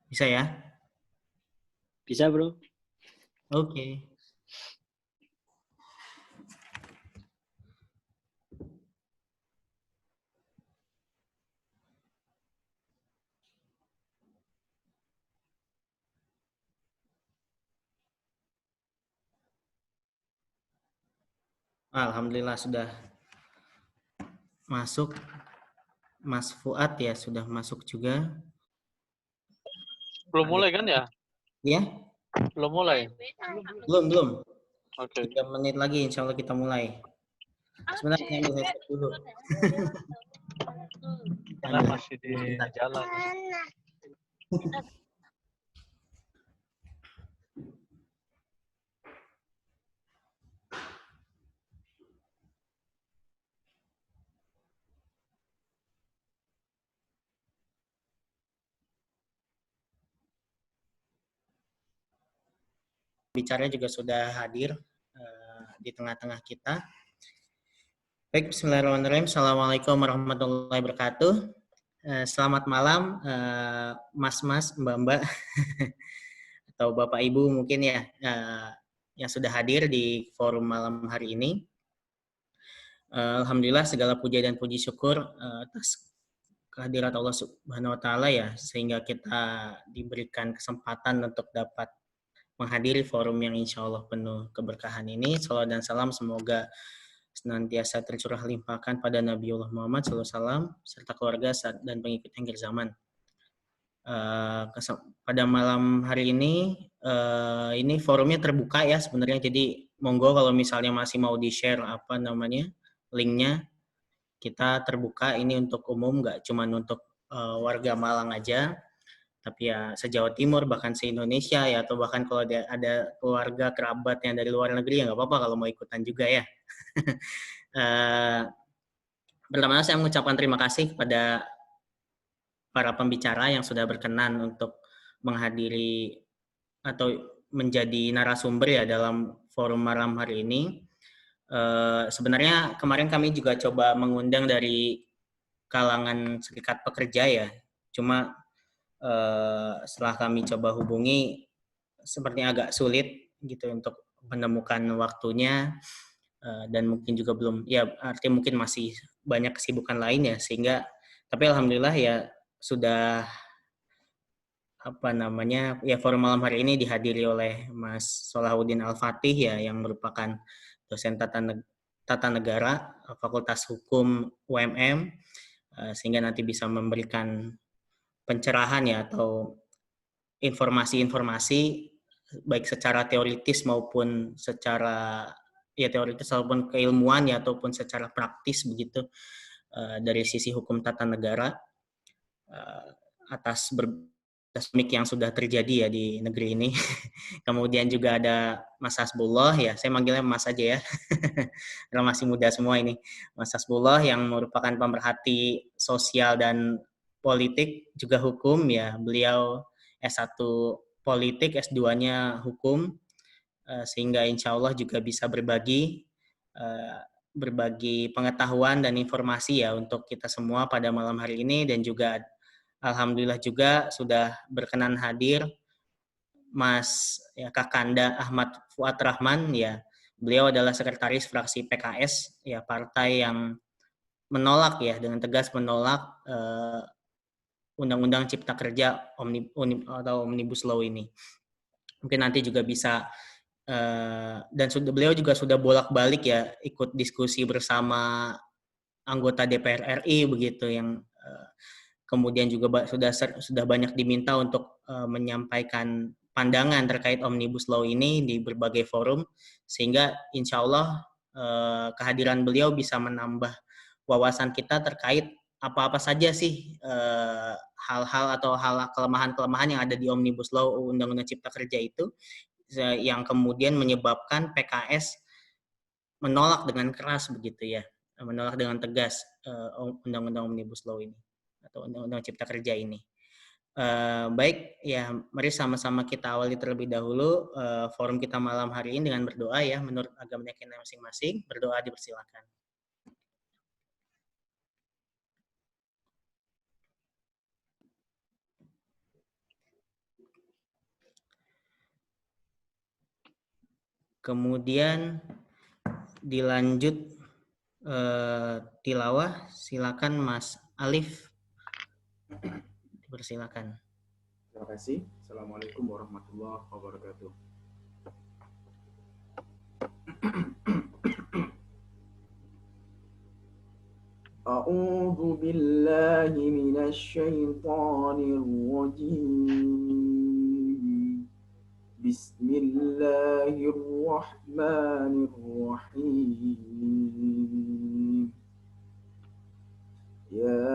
Bisa ya? Bisa, Bro. Oke. Alhamdulillah sudah masuk. Mas Fuad ya sudah masuk juga. Belum Ada mulai kan ya? ya? Belum mulai. Belum. Oke. 3 menit lagi insya Allah kita mulai. Sebentar saya ambil headset dulu. Karena masih di jalan. Bicaranya juga sudah hadir di tengah-tengah kita. Baik, bismillahirrahmanirrahim. Assalamualaikum warahmatullahi wabarakatuh. Selamat malam, mas-mas, mbak-mbak, atau bapak ibu mungkin ya, yang sudah hadir di forum malam hari ini. Alhamdulillah segala puja dan puji syukur atas kehadirat Allah Subhanahu wa taala ya, sehingga kita diberikan kesempatan untuk dapat menghadiri forum yang insya Allah penuh keberkahan ini. Salawat dan salam semoga senantiasa tercurah limpahkan pada Nabiullah Muhammad SAW serta keluarga dan pengikut akhir zaman. Pada malam hari ini forumnya terbuka ya sebenarnya, jadi monggo kalau misalnya masih mau di-share linknya, kita terbuka ini untuk umum, nggak cuma untuk warga Malang aja, tapi ya se-Jawa Timur, bahkan se-Indonesia ya, atau bahkan kalau ada keluarga kerabat yang dari luar negeri ya nggak apa-apa kalau mau ikutan juga ya. Pertama saya mengucapkan terima kasih kepada para pembicara yang sudah berkenan untuk menghadiri atau menjadi narasumber ya dalam forum malam hari ini. Sebenarnya kemarin kami juga coba mengundang dari kalangan serikat pekerja ya, cuma setelah kami coba hubungi sepertinya agak sulit gitu untuk menemukan waktunya, dan mungkin juga belum ya, artinya mungkin masih banyak kesibukan lain ya, sehingga tapi alhamdulillah ya sudah forum malam hari ini dihadiri oleh Mas Solahuddin Al-Fatih ya, yang merupakan dosen tata negara Fakultas Hukum UMM, sehingga nanti bisa memberikan pencerahan ya atau informasi-informasi baik secara teoritis maupun secara keilmuan ya, ataupun secara praktis begitu, dari sisi hukum tata negara, atas polemik yang sudah terjadi ya di negeri ini. Kemudian juga ada Mas Hasbullah ya, saya manggilnya Mas aja ya, karena masih muda semua ini. Mas Hasbullah yang merupakan pemerhati sosial dan politik, juga hukum ya. Beliau S1 politik, S2-nya hukum, sehingga insya Allah juga bisa berbagi pengetahuan dan informasi ya untuk kita semua pada malam hari ini. Dan juga alhamdulillah juga sudah berkenan hadir Mas ya, Kakanda Ahmad Fuad Rahman ya. Beliau adalah sekretaris fraksi PKS ya, partai yang menolak ya, dengan tegas menolak Undang-Undang Cipta Kerja atau Omnibus Law ini. Mungkin nanti juga bisa dan beliau juga sudah bolak-balik ya ikut diskusi bersama anggota DPR RI begitu, yang kemudian juga sudah banyak diminta untuk menyampaikan pandangan terkait Omnibus Law ini di berbagai forum, sehingga insya Allah kehadiran beliau bisa menambah wawasan kita terkait apa-apa saja sih hal-hal atau kelemahan-kelemahan yang ada di Omnibus Law Undang-Undang Cipta Kerja itu, yang kemudian menyebabkan PKS menolak dengan keras begitu ya, menolak dengan tegas Undang-Undang Omnibus Law ini atau Undang-Undang Cipta Kerja ini. Baik ya, mari sama-sama kita awali terlebih dahulu forum kita malam hari ini dengan berdoa ya, menurut agama kita masing-masing. Berdoa dipersilakan. Kemudian dilanjut tilawah, silakan Mas Alif. Dipersilakan. Terima kasih. Assalamualaikum warahmatullahi wabarakatuh. A'udzu billahi minasy syaithanir rajim. Bismillahirrahmanirrahim. Ya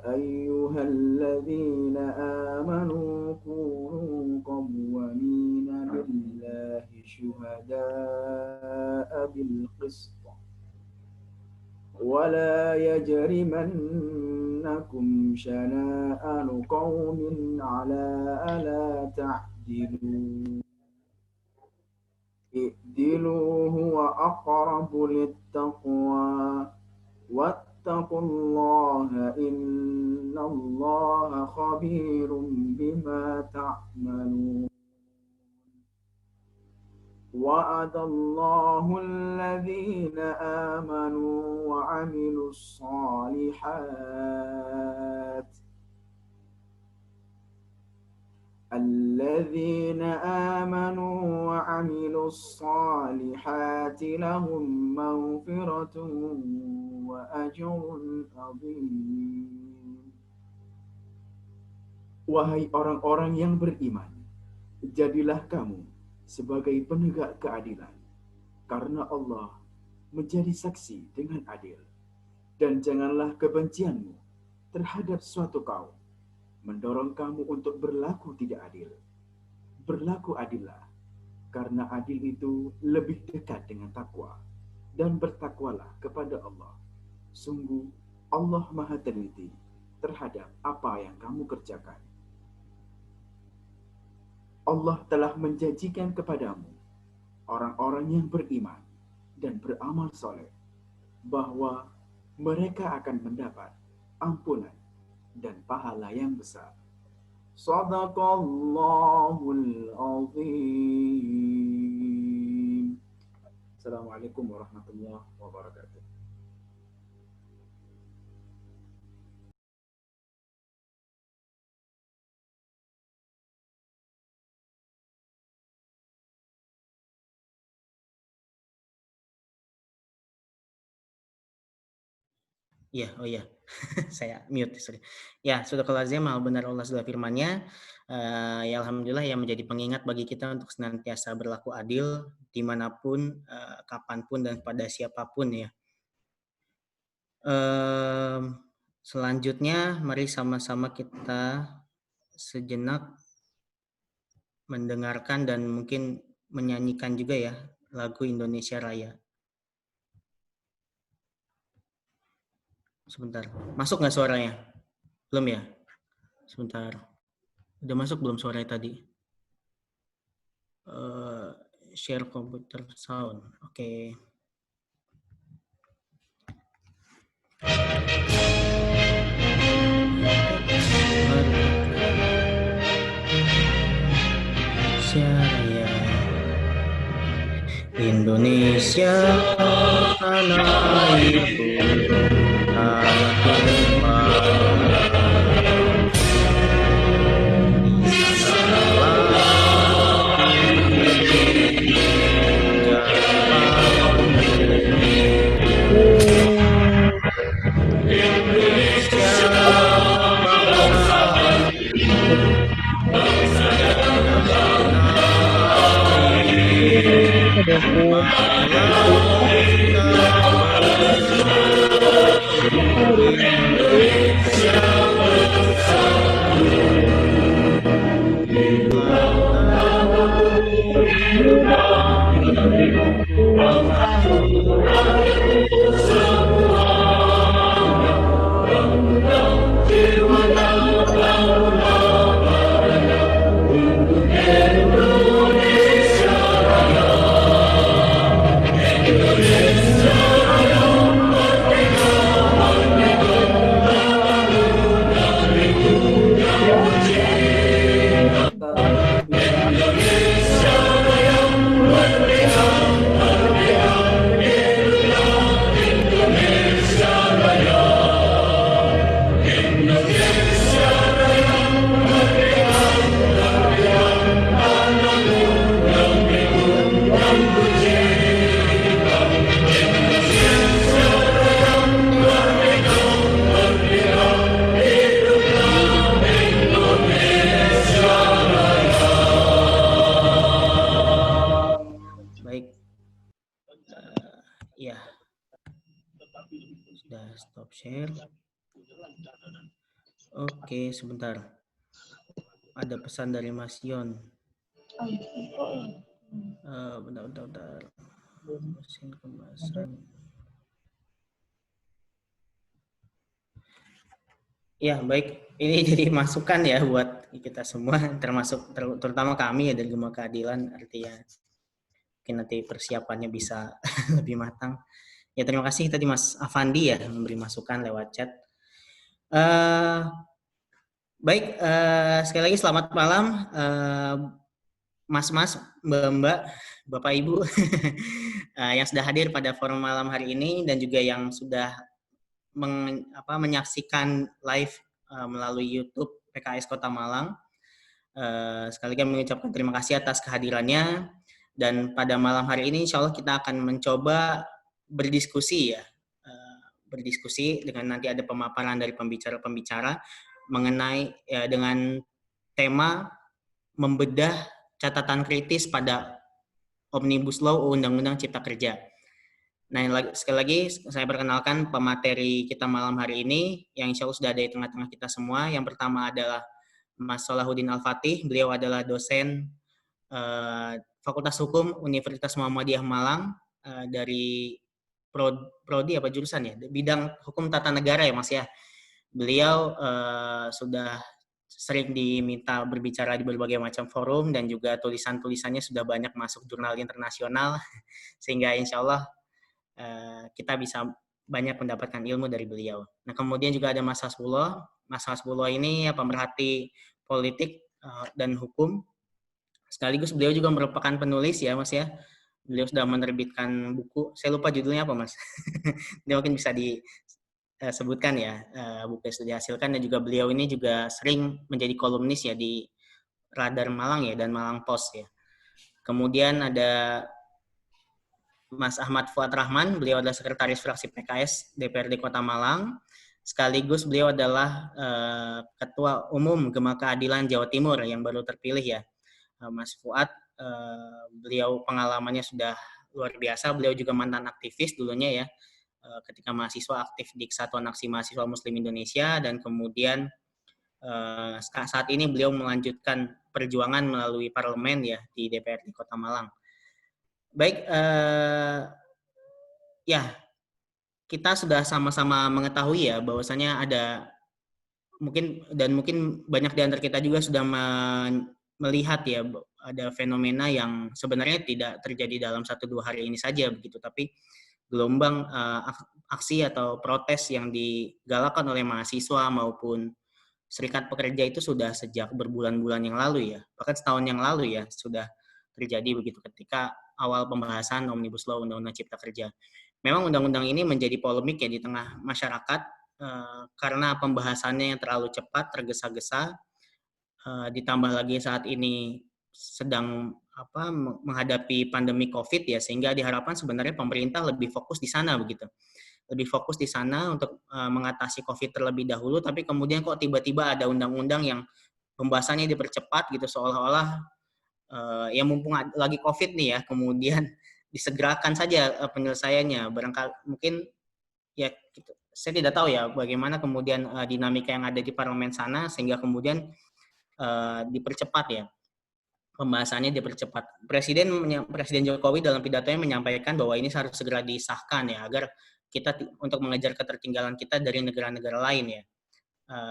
ayyuhalladzina amanu kunu qawwamina lillahi syuhada'a bil qist. ولا يجرمنكم شنآن قوم على ألا تعدلوا اعدلوا هو أقرب للتقوى واتقوا الله إن الله خبير بما تعملون وعد الله الذين آمنوا وعملوا الصالحات لهم مغفرة وأجر عظيم. Wahai orang-orang yang beriman, jadilah kamu sebagai penegak keadilan, karena Allah menjadi saksi dengan adil. Dan janganlah kebencianmu terhadap suatu kaum mendorong kamu untuk berlaku tidak adil. Berlaku adillah, karena adil itu lebih dekat dengan takwa. Dan bertakwalah kepada Allah. Sungguh Allah Maha Teliti terhadap apa yang kamu kerjakan. Allah telah menjanjikan kepadamu, orang-orang yang beriman dan beramal soleh, bahwa mereka akan mendapat ampunan dan pahala yang besar. Shadaqallahul azim. Assalamualaikum warahmatullahi wabarakatuh. Ya, oh ya, saya mute. Sorry. Ya, sudah lazim, mal benar Allah sudah firman-Nya. Ya alhamdulillah yang menjadi pengingat bagi kita untuk senantiasa berlaku adil dimanapun, kapanpun dan pada siapapun ya. Selanjutnya, mari sama-sama kita sejenak mendengarkan dan mungkin menyanyikan juga ya lagu Indonesia Raya. Sebentar, masuk nggak suaranya? Belum ya? Sebentar, udah masuk belum suaranya tadi? Share komputer sound, oke. Indonesia tanah airku. share. Oke, sebentar. Ada pesan dari Mas Yon. Bentar. Mesin kemasan. Ya, baik. Ini jadi masukan ya buat kita semua, termasuk terutama kami ya dari Gema Keadilan, artinya mungkin nanti persiapannya bisa lebih matang. Ya, terima kasih tadi Mas Afandi ya memberi masukan lewat chat. Baik, sekali lagi selamat malam Mas-mas, Mbak-mbak, Bapak Ibu yang sudah hadir pada forum malam hari ini dan juga yang sudah menyaksikan live melalui YouTube PKS Kota Malang. Sekali lagi mengucapkan terima kasih atas kehadirannya, dan pada malam hari ini insya Allah kita akan mencoba berdiskusi ya, berdiskusi dengan nanti ada pemaparan dari pembicara-pembicara mengenai ya, dengan tema membedah catatan kritis pada Omnibus Law Undang-Undang Cipta Kerja. Nah, sekali lagi saya perkenalkan pemateri kita malam hari ini yang insya Allah sudah ada di tengah-tengah kita semua. Yang pertama adalah Mas Salahuddin Al-Fatih. Beliau adalah dosen Fakultas Hukum Universitas Muhammadiyah Malang dari prodi apa jurusan ya? Bidang Hukum Tata Negara ya Mas ya. Beliau sudah sering diminta berbicara di berbagai macam forum dan juga tulisan-tulisannya sudah banyak masuk jurnal internasional sehingga insya Allah kita bisa banyak mendapatkan ilmu dari beliau. Nah, kemudian juga ada Mas Hasbullah. Mas Hasbullah ini pemerhati politik dan hukum. Sekaligus beliau juga merupakan penulis ya, Mas ya. Beliau sudah menerbitkan buku. Saya lupa judulnya apa, Mas. Dia mungkin bisa disebutkan ya, buku yang sudah dihasilkan. Dan juga beliau ini juga sering menjadi kolumnis ya di Radar Malang ya dan Malang Post ya. Kemudian ada Mas Ahmad Fuad Rahman, beliau adalah Sekretaris Fraksi PKS DPRD Kota Malang, sekaligus beliau adalah Ketua Umum Gema Keadilan Jawa Timur yang baru terpilih ya. Mas Fuad, beliau pengalamannya sudah luar biasa, beliau juga mantan aktivis dulunya ya, ketika mahasiswa aktif di Kesatuan Aksi Mahasiswa Muslim Indonesia, dan kemudian saat ini beliau melanjutkan perjuangan melalui parlemen ya di DPRD Kota Malang. Baik, ya kita sudah sama-sama mengetahui ya bahwasanya ada mungkin banyak di antara kita juga sudah melihat ya ada fenomena yang sebenarnya tidak terjadi dalam 1-2 hari ini saja begitu, tapi gelombang aksi atau protes yang digalakkan oleh mahasiswa maupun serikat pekerja itu sudah sejak berbulan-bulan yang lalu ya, bahkan setahun yang lalu ya sudah terjadi begitu ketika awal pembahasan Omnibus Law Undang-Undang Cipta Kerja. Memang undang-undang ini menjadi polemik ya di tengah masyarakat karena pembahasannya yang terlalu cepat, tergesa-gesa, ditambah lagi saat ini sedang menghadapi pandemi COVID ya, sehingga diharapkan sebenarnya pemerintah lebih fokus di sana begitu. Lebih fokus di sana untuk mengatasi COVID terlebih dahulu, tapi kemudian kok tiba-tiba ada undang-undang yang pembahasannya dipercepat gitu, seolah-olah ya mumpung lagi COVID nih ya, kemudian disegerakan saja penyelesaiannya. Barangkali mungkin ya saya tidak tahu ya bagaimana kemudian dinamika yang ada di parlemen sana sehingga kemudian dipercepat ya. Pembahasannya dipercepat. Presiden Jokowi dalam pidatonya menyampaikan bahwa ini harus segera disahkan ya agar kita untuk mengejar ketertinggalan kita dari negara-negara lain ya.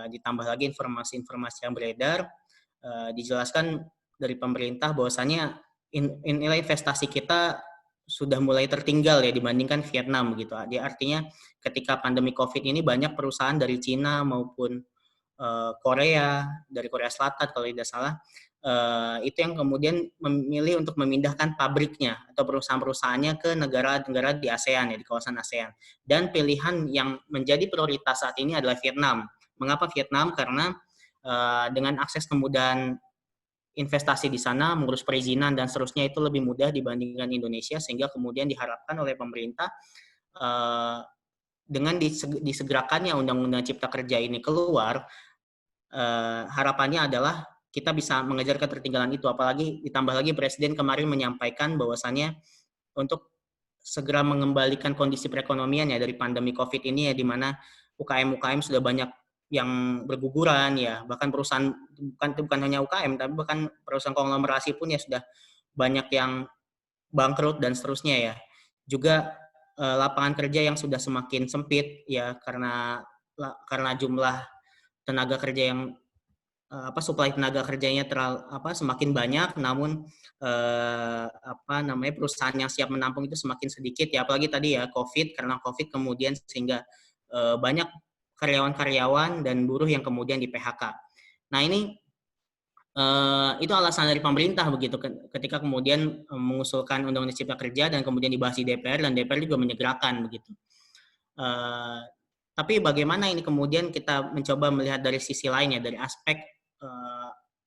Ditambah lagi informasi-informasi yang beredar, dijelaskan dari pemerintah bahwasanya nilai investasi kita sudah mulai tertinggal ya dibandingkan Vietnam gitu. Dia artinya ketika pandemi COVID ini banyak perusahaan dari Cina maupun Korea, dari Korea Selatan kalau tidak salah, itu yang kemudian memilih untuk memindahkan pabriknya atau perusahaan-perusahaannya ke negara-negara di ASEAN ya, di kawasan ASEAN. Dan pilihan yang menjadi prioritas saat ini adalah Vietnam. Mengapa Vietnam? Karena dengan akses kemudahan investasi di sana, mengurus perizinan dan seterusnya itu lebih mudah dibandingkan Indonesia, sehingga kemudian diharapkan oleh pemerintah dengan disegerakannya Undang-Undang Cipta Kerja ini keluar, harapannya adalah kita bisa mengejar ketertinggalan itu. Apalagi ditambah lagi Presiden kemarin menyampaikan bahwasannya untuk segera mengembalikan kondisi perekonomian ya dari pandemi COVID ini ya, di mana UKM sudah banyak yang berguguran ya, bahkan perusahaan bukan hanya UKM tapi bahkan perusahaan konglomerasi pun ya sudah banyak yang bangkrut dan seterusnya ya. Juga lapangan kerja yang sudah semakin sempit ya karena jumlah tenaga kerja yang supply tenaga kerjanya semakin banyak, namun perusahaan yang siap menampung itu semakin sedikit ya, apalagi tadi ya karena COVID kemudian sehingga banyak karyawan-karyawan dan buruh yang kemudian di PHK. Nah ini itu alasan dari pemerintah begitu ketika kemudian mengusulkan Undang-Undang Cipta Kerja dan kemudian dibahas di DPR dan DPR juga menyegerakan begitu. Tapi bagaimana ini kemudian kita mencoba melihat dari sisi lainnya, dari aspek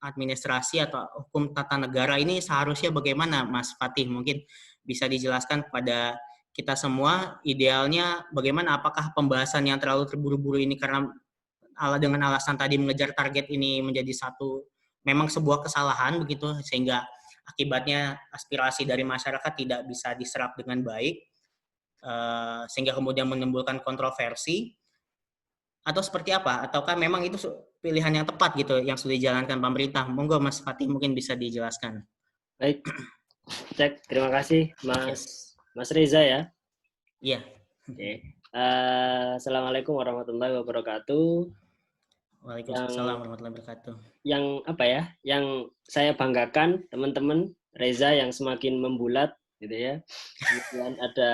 administrasi atau hukum tata negara ini seharusnya bagaimana, Mas Fatih? Mungkin bisa dijelaskan kepada kita semua, idealnya bagaimana, apakah pembahasan yang terlalu terburu-buru ini karena dengan alasan tadi mengejar target ini menjadi memang sebuah kesalahan begitu, sehingga akibatnya aspirasi dari masyarakat tidak bisa diserap dengan baik, sehingga kemudian menimbulkan kontroversi, atau seperti apa? Ataukah memang itu pilihan yang tepat gitu yang sudah dijalankan pemerintah? Monggo Mas Fatih mungkin bisa dijelaskan. Baik, cek. Terima kasih Mas Reza ya. Iya. Oke. Assalamualaikum warahmatullahi wabarakatuh. Waalaikumsalam warahmatullahi wabarakatuh. Yang saya banggakan teman-teman Reza yang semakin membulat gitu ya. Kemudian ada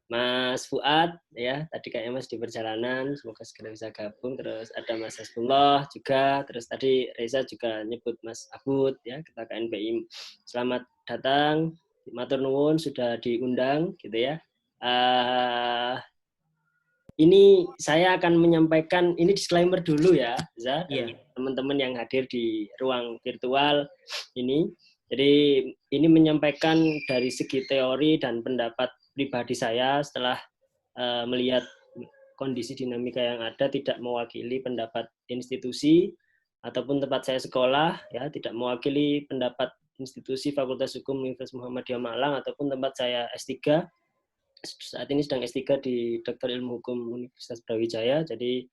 Mas Fuad ya, tadi kayaknya Mas di perjalanan, semoga segera bisa gabung. Terus ada Mas Hasbullah juga, terus tadi Reza juga nyebut Mas Abud ya, Ketua KNPI. Selamat datang, matur nuwun sudah diundang gitu ya. Ini saya akan menyampaikan, ini disclaimer dulu ya, Za, dan teman-teman yang hadir di ruang virtual ini. Jadi ini menyampaikan dari segi teori dan pendapat pribadi saya setelah melihat kondisi dinamika yang ada, tidak mewakili pendapat institusi ataupun tempat saya sekolah, ya, tidak mewakili pendapat institusi Fakultas Hukum Universitas Muhammadiyah Malang ataupun tempat saya S3. Saat ini sedang S3 di Doktor Ilmu Hukum Universitas Brawijaya. Jadi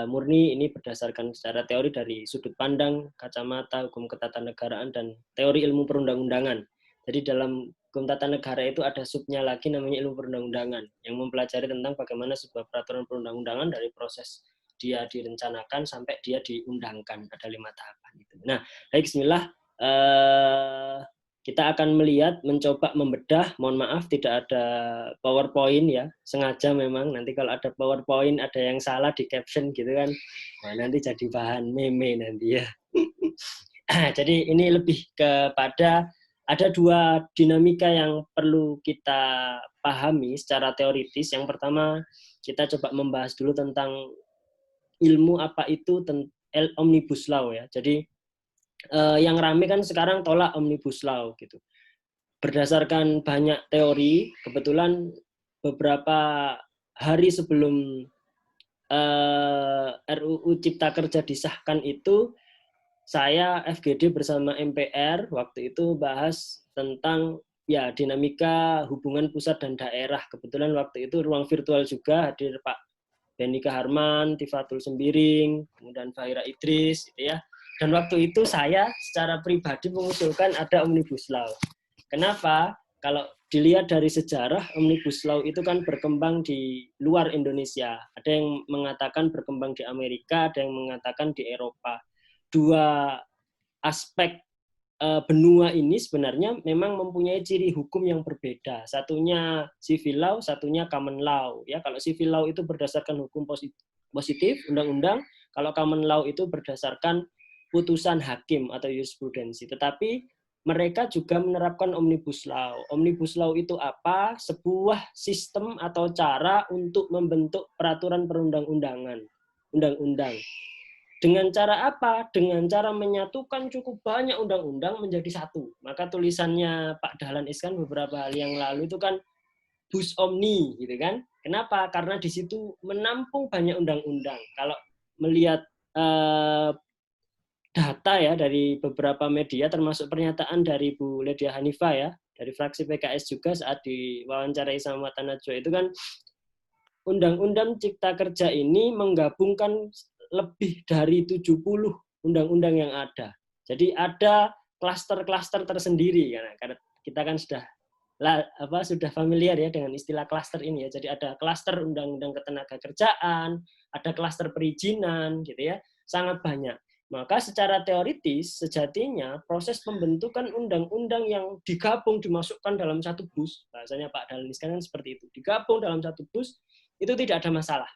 murni ini berdasarkan secara teori dari sudut pandang, kacamata hukum ketatanegaraan dan teori ilmu perundang-undangan. Jadi dalam hukum tata negara itu ada subnya lagi namanya ilmu perundang-undangan yang mempelajari tentang bagaimana sebuah peraturan perundang-undangan dari proses dia direncanakan sampai dia diundangkan. Ada 5 tahapan itu. Nah, baik, bismillah. Kita akan mencoba membedah, mohon maaf tidak ada PowerPoint ya, sengaja memang, nanti kalau ada PowerPoint ada yang salah di caption gitu kan, nah, nanti jadi bahan meme nanti ya. Jadi ini lebih kepada ada 2 dinamika yang perlu kita pahami secara teoritis. Yang pertama, kita coba membahas dulu tentang ilmu apa itu Omnibus Law ya. Jadi yang rame kan sekarang tolak Omnibus Law gitu. Berdasarkan banyak teori, kebetulan beberapa hari sebelum RUU Cipta Kerja disahkan itu, saya FGD bersama MPR waktu itu bahas tentang ya dinamika hubungan pusat dan daerah. Kebetulan waktu itu ruang virtual juga hadir Pak Benika Harman, Tifatul Sembiring, kemudian Fahira Idris gitu ya. Dan waktu itu saya secara pribadi mengusulkan ada Omnibus Law. Kenapa? Kalau dilihat dari sejarah, Omnibus Law itu kan berkembang di luar Indonesia. Ada yang mengatakan berkembang di Amerika, ada yang mengatakan di Eropa. 2 aspek benua ini sebenarnya memang mempunyai ciri hukum yang berbeda. Satunya civil law, satunya common law. Ya, kalau civil law itu berdasarkan hukum positif, undang-undang. Kalau common law itu berdasarkan putusan hakim atau jurisprudensi. Tetapi mereka juga menerapkan Omnibus Law. Omnibus Law itu apa? Sebuah sistem atau cara untuk membentuk peraturan perundang-undangan, undang-undang. Dengan cara apa? Dengan cara menyatukan cukup banyak undang-undang menjadi satu. Maka tulisannya Pak Dahlan Iskan beberapa hari yang lalu itu kan Bus Omni, gitu kan? Kenapa? Karena di situ menampung banyak undang-undang. Kalau melihat data ya dari beberapa media, termasuk pernyataan dari Bu Ledia Hanifah ya, dari fraksi PKS juga saat diwawancarai sama Mata Najwa itu kan Undang-Undang Cipta Kerja ini menggabungkan lebih dari 70 undang-undang yang ada. Jadi ada klaster-klaster tersendiri, karena kita kan sudah familiar ya dengan istilah klaster ini ya. Jadi ada klaster undang-undang ketenagakerjaan, ada klaster perizinan gitu ya, sangat banyak. Maka secara teoritis sejatinya proses pembentukan undang-undang yang digabung dimasukkan dalam satu bus, bahasanya Pak Dahlan Iskan kan seperti itu, digabung dalam satu bus itu tidak ada masalah.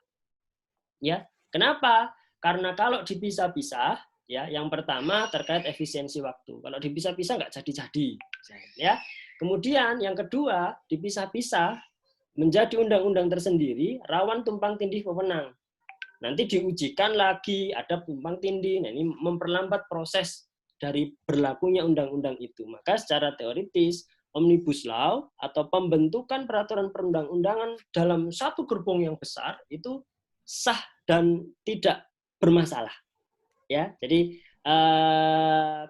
Ya, kenapa? Karena kalau dipisah-pisah, ya, yang pertama terkait efisiensi waktu. Kalau dipisah-pisah nggak jadi-jadi, ya. Kemudian yang kedua, dipisah-pisah menjadi undang-undang tersendiri, rawan tumpang tindih wewenang. Nanti diujikan lagi, ada tumpang tindih. Nah, ini memperlambat proses dari berlakunya undang-undang itu. Maka secara teoritis, Omnibus Law atau pembentukan peraturan perundang-undangan dalam satu gerbong yang besar itu sah dan tidak bermasalah. Ya, jadi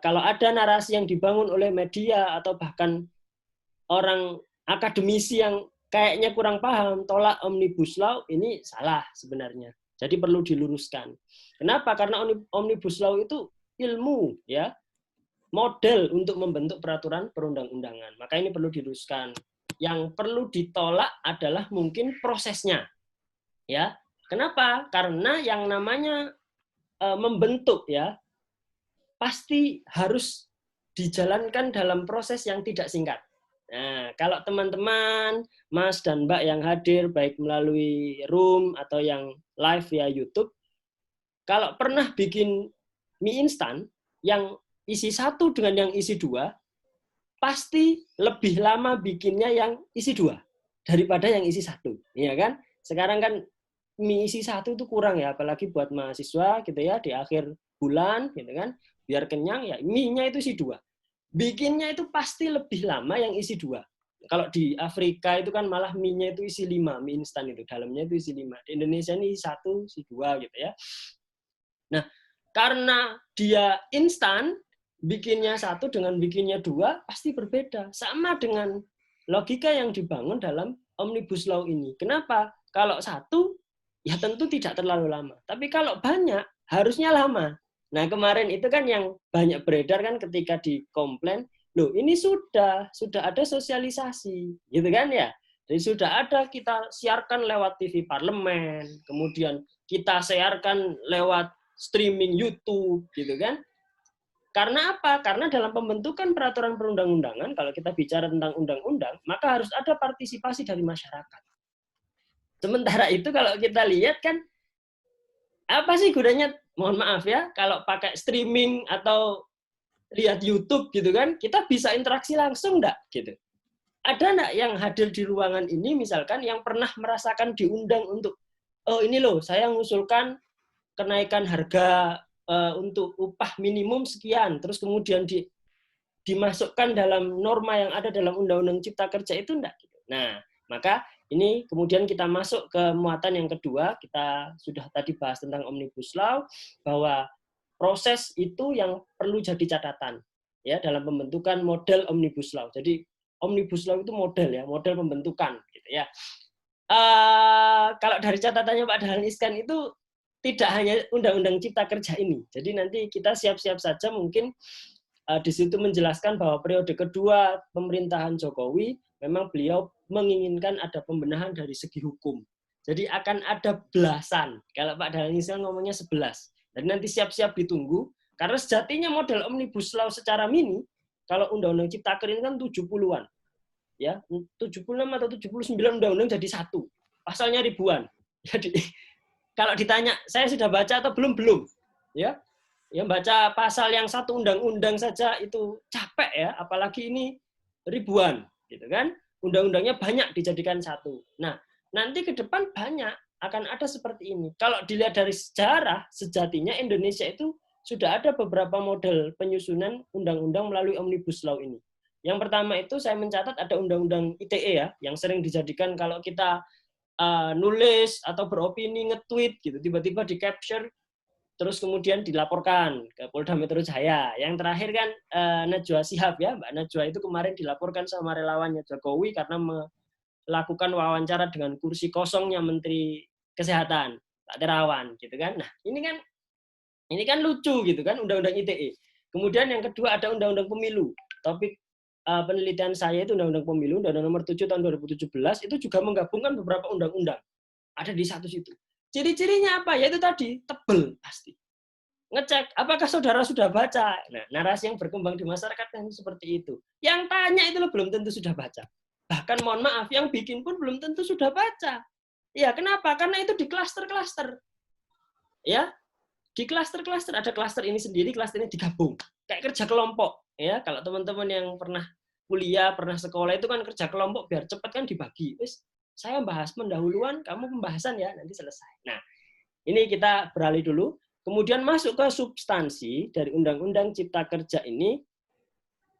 kalau ada narasi yang dibangun oleh media atau bahkan orang akademisi yang kayaknya kurang paham tolak Omnibus Law, ini salah sebenarnya. Jadi perlu diluruskan. Kenapa? Karena Omnibus Law itu ilmu, ya, model untuk membentuk peraturan perundang-undangan. Maka ini perlu diluruskan. Yang perlu ditolak adalah mungkin prosesnya, ya. Kenapa? Karena yang namanya membentuk, ya, pasti harus dijalankan dalam proses yang tidak singkat. Nah, kalau teman-teman, Mas dan Mbak yang hadir, baik melalui Room atau yang live via YouTube, kalau pernah bikin mie instan, yang isi 1 dengan yang isi 2, pasti lebih lama bikinnya yang isi 2 daripada yang isi 1. Iya kan? Sekarang kan mie isi 1 itu kurang ya, apalagi buat mahasiswa gitu ya, di akhir bulan gitu kan, biar kenyang ya mie-nya itu isi 2. Bikinnya itu pasti lebih lama yang isi 2. Kalau di Afrika itu kan malah mie-nya itu isi 5, mie instan itu dalamnya itu isi 5. Di Indonesia ini isi 1, isi 2 gitu ya. Nah, karena dia instan, bikinnya 1 dengan bikinnya 2 pasti berbeda. Sama dengan logika yang dibangun dalam Omnibus Law ini. Kenapa? Kalau 1 ya tentu tidak terlalu lama. Tapi kalau banyak harusnya lama. Nah, kemarin itu kan yang banyak beredar kan ketika dikomplain, loh ini sudah ada sosialisasi, gitu kan ya. Jadi sudah ada, kita siarkan lewat TV Parlemen, kemudian kita siarkan lewat streaming YouTube, gitu kan. Karena apa? Karena dalam pembentukan peraturan perundang-undangan, kalau kita bicara tentang undang-undang, maka harus ada partisipasi dari masyarakat. Sementara itu kalau kita lihat kan, apa sih gunanya, mohon maaf ya, kalau pakai streaming atau lihat YouTube gitu kan, kita bisa interaksi langsung enggak gitu. Ada enggak yang hadir di ruangan ini misalkan yang pernah merasakan diundang untuk, oh ini loh saya mengusulkan kenaikan harga untuk upah minimum sekian, terus kemudian dimasukkan dalam norma yang ada dalam Undang-Undang Cipta Kerja itu enggak gitu. Nah, maka ini kemudian kita masuk ke muatan yang kedua, kita sudah tadi bahas tentang Omnibus Law, bahwa proses itu yang perlu jadi catatan ya dalam pembentukan model Omnibus Law. Jadi Omnibus Law itu model ya, model pembentukan gitu ya. Kalau dari catatannya Pak Dahlan Iskan itu tidak hanya Undang-Undang Cipta Kerja ini. Jadi nanti kita siap-siap saja mungkin di situ menjelaskan bahwa periode kedua pemerintahan Jokowi memang beliau menginginkan ada pembenahan dari segi hukum. Jadi akan ada belasan. Kalau Pak Dahlan Iskan ngomongnya 11. Dan nanti siap-siap ditunggu. Karena sejatinya model Omnibus Law secara mini, kalau Undang-Undang Cipta Kerja kan 70-an. Ya, 76 atau 79 undang-undang jadi satu. Pasalnya ribuan. Jadi kalau ditanya, saya sudah baca atau belum? Ya, baca pasal yang satu undang-undang saja itu capek ya, apalagi ini ribuan, gitu kan? Undang-undangnya banyak dijadikan satu. Nah, nanti ke depan banyak akan ada seperti ini. Kalau dilihat dari sejarah, sejatinya Indonesia itu sudah ada beberapa model penyusunan undang-undang melalui Omnibus Law ini. Yang pertama itu saya mencatat ada Undang-Undang ITE ya, yang sering dijadikan kalau kita nulis atau beropini, nge-tweet gitu, tiba-tiba di-capture, terus kemudian dilaporkan ke Polda Metro Jaya. Yang terakhir kan Najwa Shihab ya, Mbak Najwa itu kemarin dilaporkan sama relawannya Jokowi karena melakukan wawancara dengan kursi kosongnya Menteri Kesehatan, Pak Terawan, gitu kan. Nah, ini kan lucu gitu kan, Undang-Undang ITE. Kemudian yang kedua ada Undang-Undang Pemilu. Topik penelitian saya itu Undang-Undang Pemilu, Undang-Undang Nomor 7 tahun 2017 itu juga menggabungkan beberapa undang-undang. Ada di satu situ. Ciri-cirinya apa? Yaitu tadi, tebel pasti. Ngecek, apakah saudara sudah baca? Nah, narasi yang berkembang di masyarakat kan seperti itu. Yang tanya itu belum tentu sudah baca. Bahkan mohon maaf, yang bikin pun belum tentu sudah baca. Ya, kenapa? Karena itu di klaster-klaster. Ya, di klaster-klaster. Ada klaster ini sendiri, klaster ini digabung. Kayak kerja kelompok. Ya, kalau teman-teman yang pernah kuliah, pernah sekolah itu kan kerja kelompok biar cepat kan dibagi. Terus saya bahas pendahuluan, kamu pembahasan ya, nanti selesai. Nah, ini kita beralih dulu. Kemudian masuk ke substansi dari Undang-Undang Cipta Kerja ini.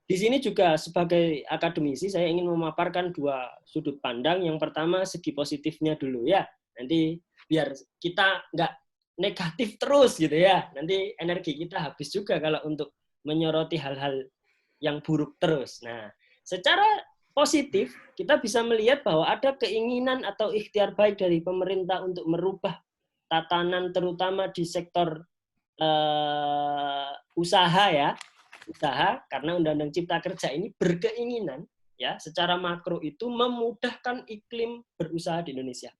Di sini juga sebagai akademisi saya ingin memaparkan dua sudut pandang. Yang pertama segi positifnya dulu ya. Nanti biar kita nggak negatif terus gitu ya. Nanti energi kita habis juga kalau untuk menyoroti hal-hal yang buruk terus. Nah, secara positif kita bisa melihat bahwa ada keinginan atau ikhtiar baik dari pemerintah untuk merubah tatanan terutama di sektor usaha ya, usaha, karena Undang-Undang Cipta Kerja ini berkeinginan ya secara makro itu memudahkan iklim berusaha di Indonesia.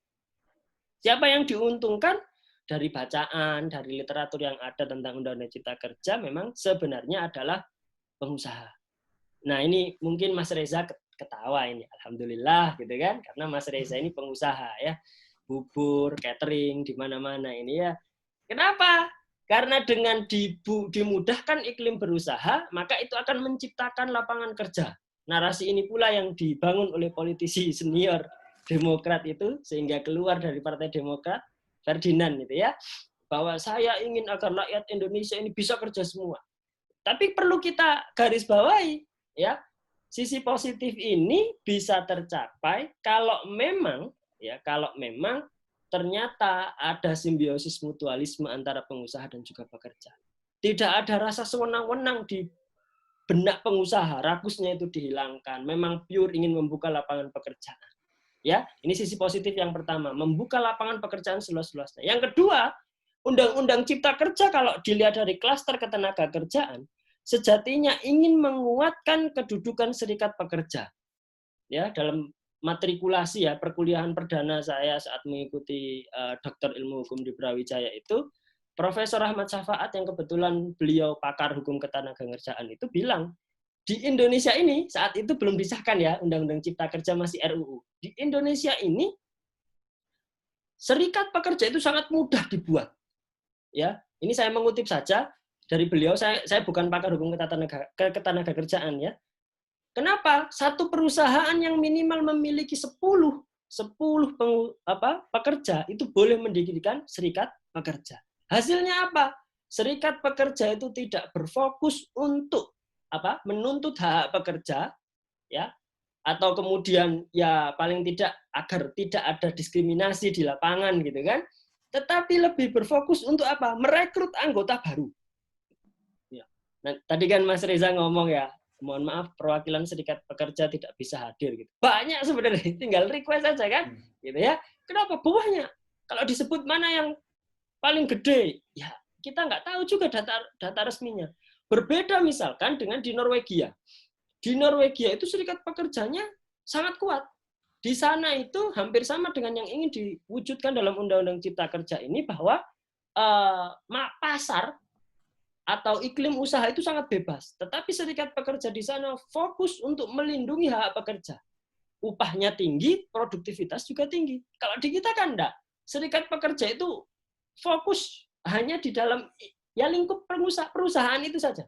Siapa yang diuntungkan? Dari bacaan, dari literatur yang ada tentang Undang-Undang Cipta Kerja memang sebenarnya adalah pengusaha. Nah, ini mungkin Mas Reza ketawa ini, alhamdulillah gitu kan, karena Mas Reza ini pengusaha ya. Bubur, catering, di mana-mana ini ya. Kenapa? Karena dengan dimudahkan iklim berusaha, maka itu akan menciptakan lapangan kerja. Narasi ini pula yang dibangun oleh politisi senior Demokrat itu, sehingga keluar dari Partai Demokrat, Ferdinand itu ya, bahwa saya ingin agar rakyat Indonesia ini bisa kerja semua. Tapi perlu kita garis bawahi, ya, sisi positif ini bisa tercapai kalau memang ternyata ada simbiosis mutualisme antara pengusaha dan juga pekerja. Tidak ada rasa sewenang-wenang di benak pengusaha, rakusnya itu dihilangkan. Memang pure ingin membuka lapangan pekerjaan. Ya, ini sisi positif yang pertama, membuka lapangan pekerjaan seluas-luasnya. Yang kedua, Undang-Undang Cipta Kerja kalau dilihat dari klaster ketenagakerjaan, sejatinya ingin menguatkan kedudukan serikat pekerja. Ya, dalam matrikulasi ya, perkuliahan perdana saya saat mengikuti Doktor Ilmu Hukum di Brawijaya itu, Profesor Ahmad Syafaat yang kebetulan beliau pakar hukum ketenagakerjaan itu bilang, di Indonesia ini saat itu belum disahkan ya Undang-Undang Cipta Kerja, masih RUU. Di Indonesia ini serikat pekerja itu sangat mudah dibuat. Ya, ini saya mengutip saja dari beliau, saya bukan pakar hukum ketenagakerjaan ya. Kenapa? Satu perusahaan yang minimal memiliki 10 pekerja itu boleh mendirikan serikat pekerja. Hasilnya apa? Serikat pekerja itu tidak berfokus untuk menuntut hak pekerja, ya, atau kemudian ya paling tidak agar tidak ada diskriminasi di lapangan gitu kan. Tetapi lebih berfokus untuk apa? Merekrut anggota baru. Ya. Nah, tadi kan Mas Reza ngomong ya, mohon maaf perwakilan serikat pekerja tidak bisa hadir gitu. Banyak sebenarnya, tinggal request saja kan, gitu ya. Kenapa banyak? Kalau disebut mana yang paling gede, ya kita nggak tahu juga data resminya. Berbeda misalkan dengan di Norwegia. Di Norwegia itu serikat pekerjanya sangat kuat. Di sana itu hampir sama dengan yang ingin diwujudkan dalam Undang-Undang Cipta Kerja ini, bahwa pasar atau iklim usaha itu sangat bebas. Tetapi serikat pekerja di sana fokus untuk melindungi hak pekerja. Upahnya tinggi, produktivitas juga tinggi. Kalau di kita kan enggak. Serikat pekerja itu fokus hanya di dalam ya lingkup perusahaan itu saja.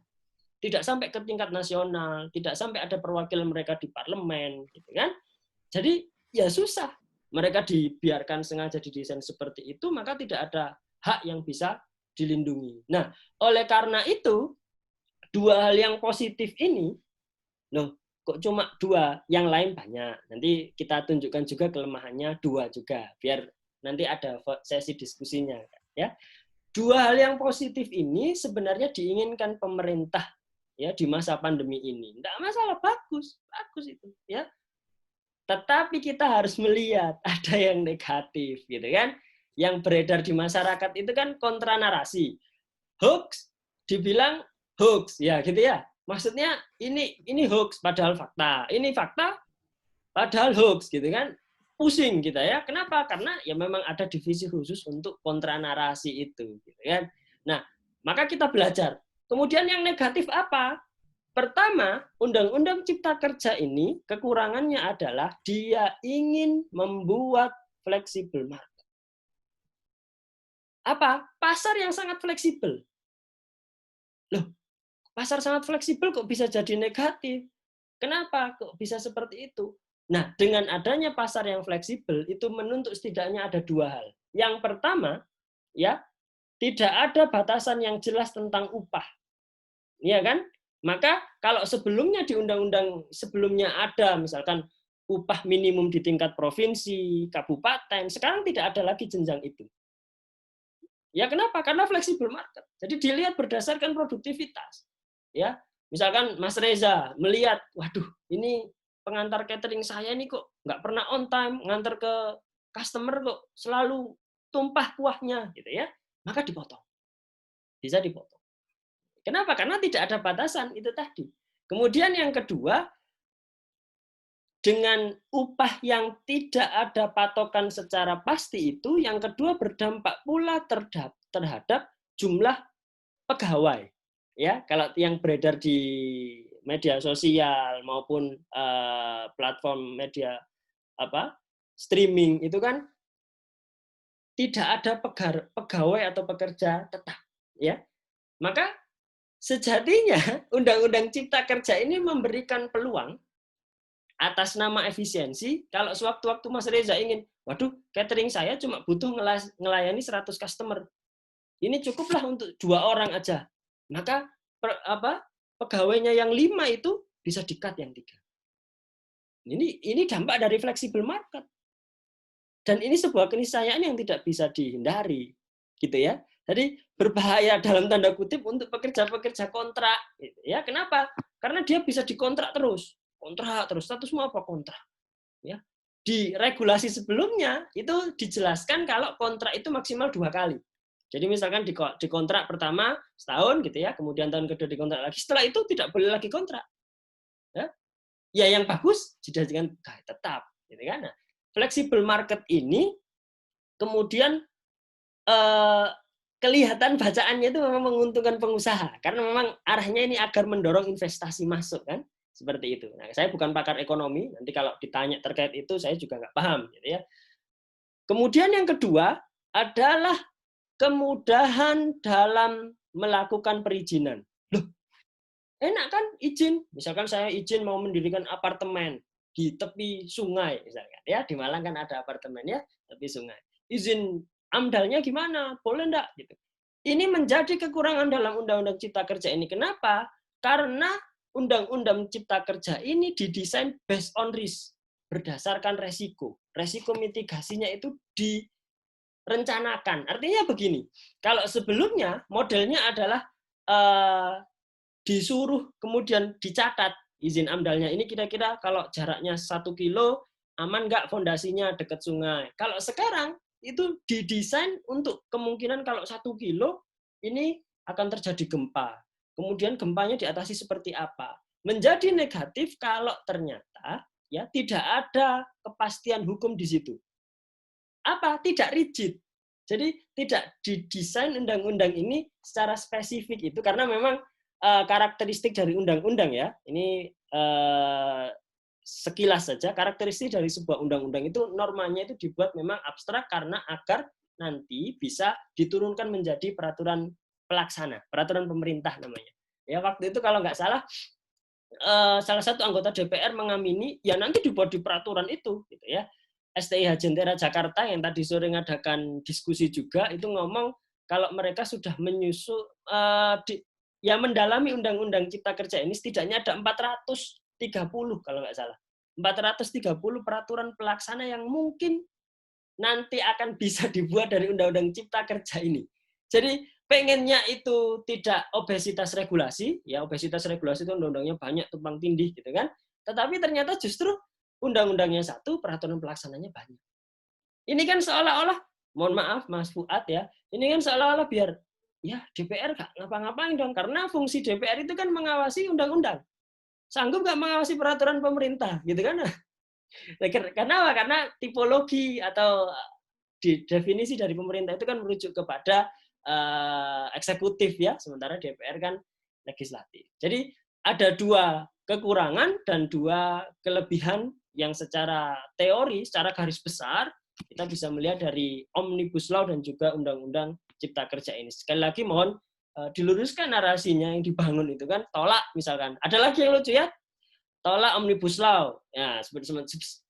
Tidak sampai ke tingkat nasional, tidak sampai ada perwakilan mereka di parlemen, gitu kan. Jadi ya susah. Mereka dibiarkan sengaja didesain seperti itu, maka tidak ada hak yang bisa dilindungi. Nah, oleh karena itu, dua hal yang positif ini, loh, kok cuma dua, yang lain banyak. Nanti kita tunjukkan juga kelemahannya dua juga, biar nanti ada sesi diskusinya. Ya, dua hal yang positif ini sebenarnya diinginkan pemerintah ya di masa pandemi ini. Tidak masalah, bagus itu. Ya, Tetapi kita harus melihat ada yang negatif, gitu kan? Yang beredar di masyarakat itu kan kontra narasi. Hoax, dibilang hoax, ya gitu ya. Maksudnya ini hoax padahal fakta. Ini fakta padahal hoax, gitu kan? Pusing kita ya. Kenapa? Karena ya memang ada divisi khusus untuk kontra narasi itu, gitu kan? Nah, maka kita belajar. Kemudian yang negatif apa? Pertama, Undang-Undang Cipta Kerja ini kekurangannya adalah dia ingin membuat fleksibel market. Apa? Pasar yang sangat fleksibel. Loh, pasar sangat fleksibel kok bisa jadi negatif? Kenapa kok bisa seperti itu? Nah, dengan adanya pasar yang fleksibel itu menuntut setidaknya ada dua hal. Yang pertama, ya, tidak ada batasan yang jelas tentang upah. Iya kan? Maka kalau sebelumnya di undang-undang sebelumnya ada misalkan upah minimum di tingkat provinsi, kabupaten, sekarang tidak ada lagi jenjang itu. Ya kenapa? Karena fleksibel market. Jadi dilihat berdasarkan produktivitas. Ya, misalkan Mas Reza melihat, waduh, ini pengantar catering saya ini kok nggak pernah on time, ngantar ke customer kok selalu tumpah kuahnya, gitu ya. Maka dipotong. Bisa dipotong. Kenapa? Karena tidak ada batasan itu tadi. Kemudian yang kedua, dengan upah yang tidak ada patokan secara pasti itu, yang kedua berdampak pula terhadap jumlah pegawai. Ya, kalau yang beredar di media sosial maupun platform media streaming itu kan tidak ada pegawai atau pekerja tetap, ya. Maka sejatinya Undang-Undang Cipta Kerja ini memberikan peluang atas nama efisiensi. Kalau sewaktu-waktu Mas Reza ingin, waduh, catering saya cuma butuh ngelayani 100 customer. Ini cukuplah untuk 2 orang aja. Maka pegawainya yang 5 itu bisa di-cut yang 3. Ini dampak dari fleksibel market. Dan ini sebuah keniscayaan yang tidak bisa dihindari, gitu ya. Jadi berbahaya dalam tanda kutip untuk pekerja-pekerja kontrak, gitu ya. Kenapa? Karena dia bisa dikontrak terus, statusmu apa kontrak, ya. Di regulasi sebelumnya itu dijelaskan kalau kontrak itu maksimal 2 kali. Jadi misalkan dikontrak pertama setahun gitu ya, kemudian tahun kedua dikontrak lagi. Setelah itu tidak boleh lagi kontrak. Ya yang bagus dijadikan tetap, gitu kan. Nah, fleksibel market ini kemudian kelihatan bacaannya itu memang menguntungkan pengusaha karena memang arahnya ini agar mendorong investasi masuk kan, seperti itu. Nah, saya bukan pakar ekonomi, nanti kalau ditanya terkait itu saya juga nggak paham, gitu ya. Kemudian yang kedua adalah kemudahan dalam melakukan perizinan. Loh, enak kan izin? Misalkan saya izin mau mendirikan apartemen di tepi sungai, misalkan ya, di Malang kan ada apartemen ya, tepi sungai. Izin AMDAL-nya gimana? Boleh enggak? Gitu. Ini menjadi kekurangan dalam Undang-Undang Cipta Kerja ini. Kenapa? Karena Undang-Undang Cipta Kerja ini didesain based on risk, berdasarkan resiko. Resiko mitigasinya itu direncanakan. Artinya begini, kalau sebelumnya modelnya adalah disuruh kemudian dicatat izin AMDAL-nya ini kira-kira kalau jaraknya 1 kilo, aman nggak fondasinya dekat sungai. Kalau sekarang itu didesain untuk kemungkinan kalau 1 kilo ini akan terjadi gempa. Kemudian gempanya diatasi seperti apa. Menjadi negatif kalau ternyata ya tidak ada kepastian hukum di situ. Apa? Tidak rigid. Jadi tidak didesain undang-undang ini secara spesifik itu karena memang karakteristik dari undang-undang ya. Ini sekilas saja, karakteristik dari sebuah undang-undang itu normanya itu dibuat memang abstrak karena agar nanti bisa diturunkan menjadi peraturan pelaksana, peraturan pemerintah namanya. Ya waktu itu kalau nggak salah salah satu anggota DPR mengamini ya nanti dibuat di peraturan itu, gitu ya. STIH Jentera Jakarta yang tadi sore mengadakan diskusi juga itu ngomong kalau mereka sudah menyusun ya mendalami Undang-Undang Cipta Kerja ini setidaknya ada 430 kalau nggak salah. 430 peraturan pelaksana yang mungkin nanti akan bisa dibuat dari Undang-Undang Cipta Kerja ini. Jadi pengennya itu tidak obesitas regulasi, ya obesitas regulasi itu undang-undangnya banyak tumpang tindih gitu kan. Tetapi ternyata justru undang-undangnya satu, peraturan pelaksananya banyak. Ini kan seolah-olah, mohon maaf Mas Fuad ya, ini kan seolah-olah biar ya DPR gak ngapa-ngapain dong, karena fungsi DPR itu kan mengawasi undang-undang. Sanggup gak mengawasi peraturan pemerintah, gitu kan? Karena apa? Karena tipologi atau definisi dari pemerintah itu kan merujuk kepada eksekutif ya, sementara DPR kan legislatif. Jadi ada dua kekurangan dan dua kelebihan yang secara teori, secara garis besar kita bisa melihat dari Omnibus Law dan juga Undang-Undang Cipta Kerja ini. Sekali lagi mohon diluruskan narasinya yang dibangun itu kan, tolak misalkan. Ada lagi yang lucu ya, tolak Omnibus Law. Ya,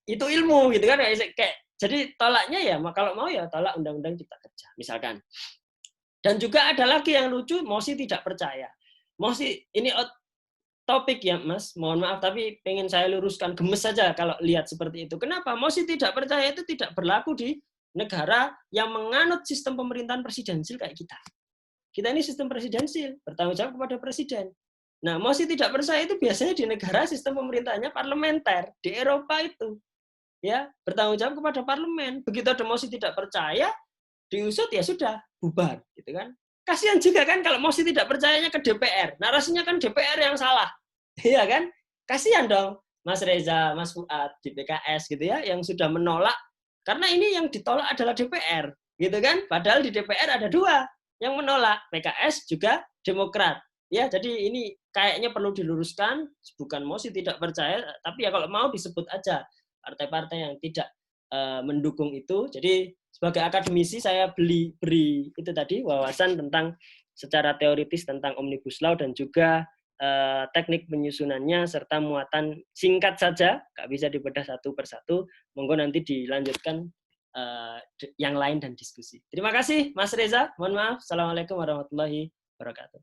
itu ilmu gitu kan, kayak jadi tolaknya ya kalau mau ya tolak Undang-Undang Cipta Kerja misalkan. Dan juga ada lagi yang lucu, mosi tidak percaya. Mosi ini topik ya Mas, mohon maaf tapi pengen saya luruskan, gemes saja kalau lihat seperti itu. Kenapa? Mosi tidak percaya itu tidak berlaku di negara yang menganut sistem pemerintahan presidensil kayak kita. Kita ini sistem presidensil, bertanggung jawab kepada presiden. Nah, mosi tidak percaya itu biasanya di negara sistem pemerintahannya parlementer, di Eropa itu. Ya, bertanggung jawab kepada parlemen. Begitu ada mosi tidak percaya, diusut ya sudah, bubar, gitu kan. Kasihan juga kan kalau mosi tidak percayanya ke DPR. Narasinya kan DPR yang salah. Iya kan? Kasihan dong Mas Reza, Mas Fuad di PKS gitu ya, yang sudah menolak. Karena ini yang ditolak adalah DPR, gitu kan? Padahal di DPR ada dua yang menolak, PKS juga Demokrat. Ya, jadi ini kayaknya perlu diluruskan, bukan mosi tidak percaya, tapi ya kalau mau disebut aja partai-partai yang tidak mendukung itu. Jadi sebagai akademisi saya beri itu tadi wawasan tentang secara teoritis tentang Omnibus Law dan juga teknik penyusunannya serta muatan singkat saja, nggak bisa dibedah satu persatu. Monggo nanti dilanjutkan yang lain dan diskusi. Terima kasih Mas Reza. Mohon maaf. Assalamualaikum warahmatullahi wabarakatuh.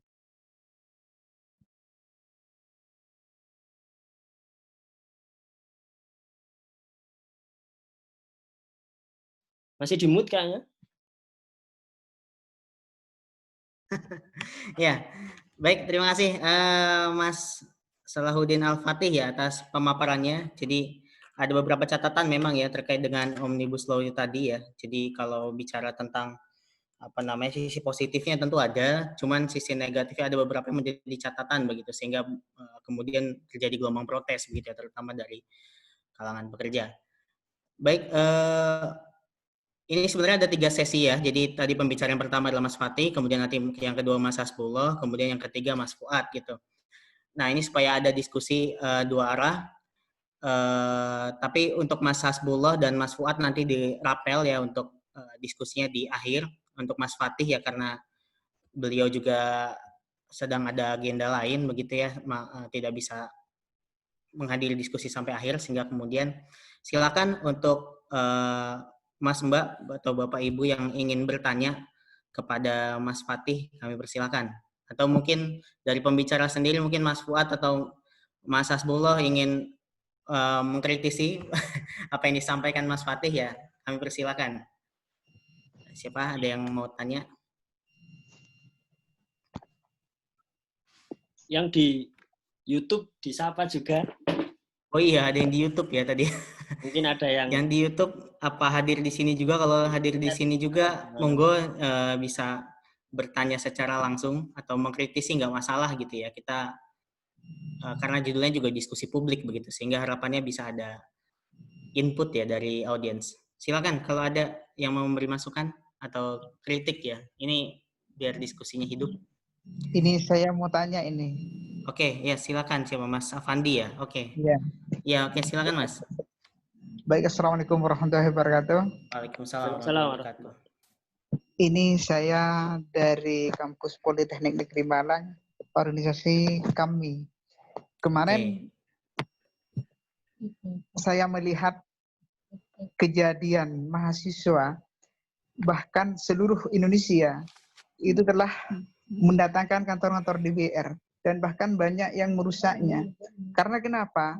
Masih di mute kayaknya. Ya, baik, terima kasih Mas Salahuddin Al-Fatih ya atas pemaparannya. Jadi ada beberapa catatan memang ya terkait dengan Omnibus Law itu tadi ya. Jadi kalau bicara tentang sisi positifnya tentu ada, cuman sisi negatifnya ada beberapa yang menjadi catatan begitu, sehingga kemudian terjadi gelombang protes begitu ya, terutama dari kalangan pekerja. Baik, ini sebenarnya ada 3 sesi ya. Jadi tadi pembicara yang pertama adalah Mas Fatih, kemudian nanti yang kedua Mas Hasbullah, kemudian yang ketiga Mas Fuad gitu. Nah ini supaya ada diskusi dua arah. Tapi untuk Mas Hasbullah dan Mas Fuad nanti dirapel ya untuk diskusinya di akhir. Untuk Mas Fatih ya karena beliau juga sedang ada agenda lain begitu ya, tidak bisa menghadiri diskusi sampai akhir, sehingga kemudian silakan untuk Mas Mbak atau Bapak Ibu yang ingin bertanya kepada Mas Fatih, kami persilakan. Atau mungkin dari pembicara sendiri, mungkin Mas Fuad atau Mas Hasbullah ingin mengkritisi apa yang disampaikan Mas Fatih ya, kami persilakan. Siapa ada yang mau tanya? Yang di YouTube disapa juga. Oh iya, ada yang di YouTube ya tadi. Mungkin ada yang di YouTube apa hadir di sini juga? Kalau hadir di sini juga, monggo bisa bertanya secara langsung atau mengkritisi, nggak masalah gitu ya. Kita karena judulnya juga diskusi publik begitu, sehingga harapannya bisa ada input ya dari audiens. Silakan kalau ada yang mau memberi masukan atau kritik ya. Ini biar diskusinya hidup. Ini saya mau tanya ini. Oke, ya silakan. Siapa Mas Afandi ya? Oke. Ya. Ya, oke, silakan Mas. Baik, Assalamualaikum warahmatullahi wabarakatuh. Waalaikumsalam warahmatullahi wabarakatuh. Ini saya dari kampus Politeknik Negeri Malang, organisasi kami. Kemarin saya melihat kejadian mahasiswa, bahkan seluruh Indonesia, itu telah mendatangkan kantor-kantor DPR. Dan bahkan banyak yang merusaknya. Karena kenapa?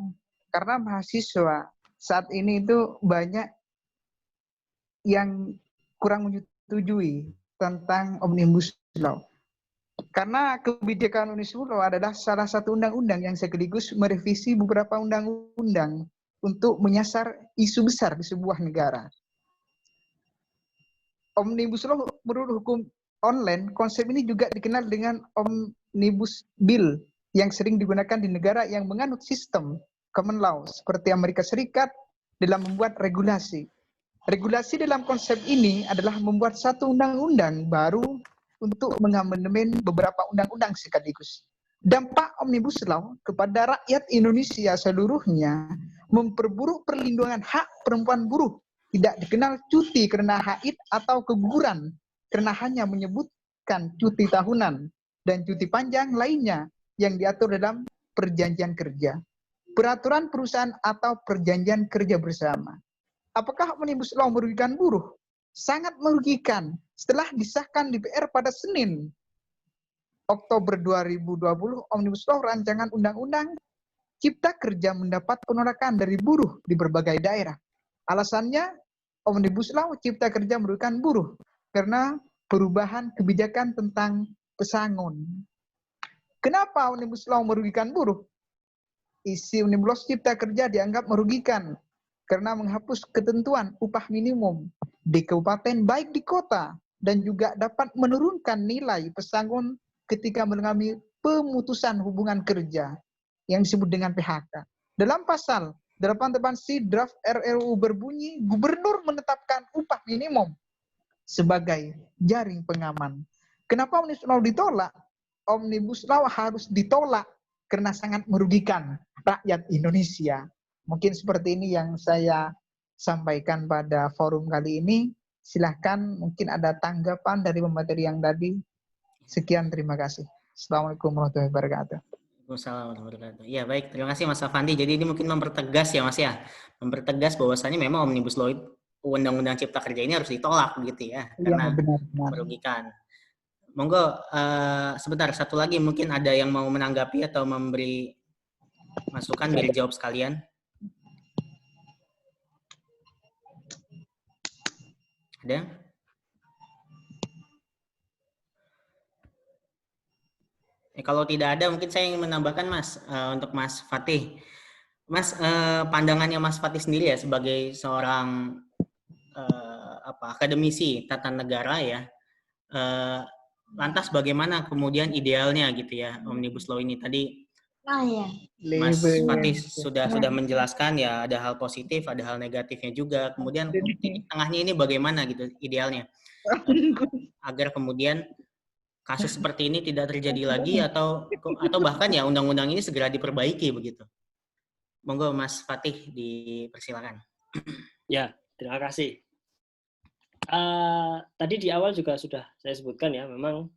Karena mahasiswa saat ini itu banyak yang kurang menyetujui tentang Omnibus Law. Karena kebijakan Omnibus Law adalah salah satu undang-undang yang sekaligus merevisi beberapa undang-undang untuk menyasar isu besar di sebuah negara. Omnibus Law menurut hukum online, konsep ini juga dikenal dengan Omnibus Bill yang sering digunakan di negara yang menganut sistem common law seperti Amerika Serikat dalam membuat regulasi. Regulasi dalam konsep ini adalah membuat satu undang-undang baru untuk mengamandemen beberapa undang-undang sekaligus. Dampak Omnibus Law kepada rakyat Indonesia seluruhnya memperburuk perlindungan hak perempuan buruh, tidak dikenal cuti karena haid atau keguguran karena hanya menyebutkan cuti tahunan dan cuti panjang lainnya yang diatur dalam perjanjian kerja, peraturan perusahaan atau perjanjian kerja bersama. Apakah Omnibus Law merugikan buruh? Sangat merugikan. Setelah disahkan DPR pada Senin, Oktober 2020, Omnibus Law rancangan undang-undang Cipta Kerja mendapat penolakan dari buruh di berbagai daerah. Alasannya, Omnibus Law Cipta Kerja merugikan buruh karena perubahan kebijakan tentang pesangon. Kenapa Omnibus Law merugikan buruh? Isi Omnibus Law Cipta Kerja dianggap merugikan karena menghapus ketentuan upah minimum di kabupaten baik di kota dan juga dapat menurunkan nilai pesangon ketika mengalami pemutusan hubungan kerja yang disebut dengan PHK. Dalam pasal 88C draft RRU berbunyi, gubernur menetapkan upah minimum sebagai jaring pengaman. Kenapa Omnibus Law ditolak? Omnibus Law harus ditolak karena sangat merugikan rakyat Indonesia. Mungkin seperti ini yang saya sampaikan pada forum kali ini. Silahkan mungkin ada tanggapan dari pemateri yang tadi. Sekian, terima kasih. Assalamualaikum warahmatullahi wabarakatuh. Waalaikumsalam warahmatullahi wabarakatuh. Ya baik, terima kasih Mas Afandi. Jadi ini mungkin mempertegas ya Mas ya, mempertegas bahwasannya memang Omnibus Law Undang-Undang Cipta Kerja ini harus ditolak begitu ya, karena benar. merugikan. Monggo sebentar, satu lagi mungkin ada yang mau menanggapi atau memberi masukan biar dijawab sekalian. Ada? Kalau tidak ada, mungkin saya ingin menambahkan Mas, untuk Mas Fatih. Mas, pandangannya Mas Fatih sendiri ya sebagai seorang akademisi tata negara ya, lantas bagaimana kemudian idealnya gitu ya Omnibus Law ini tadi? Mas Fatih sudah menjelaskan ya, ada hal positif, ada hal negatifnya juga. Kemudian titik tengahnya ini bagaimana gitu idealnya agar kemudian kasus seperti ini tidak terjadi lagi atau bahkan ya undang-undang ini segera diperbaiki begitu. Monggo Mas Fatih dipersilakan. Ya, terima kasih. Tadi di awal juga sudah saya sebutkan ya, memang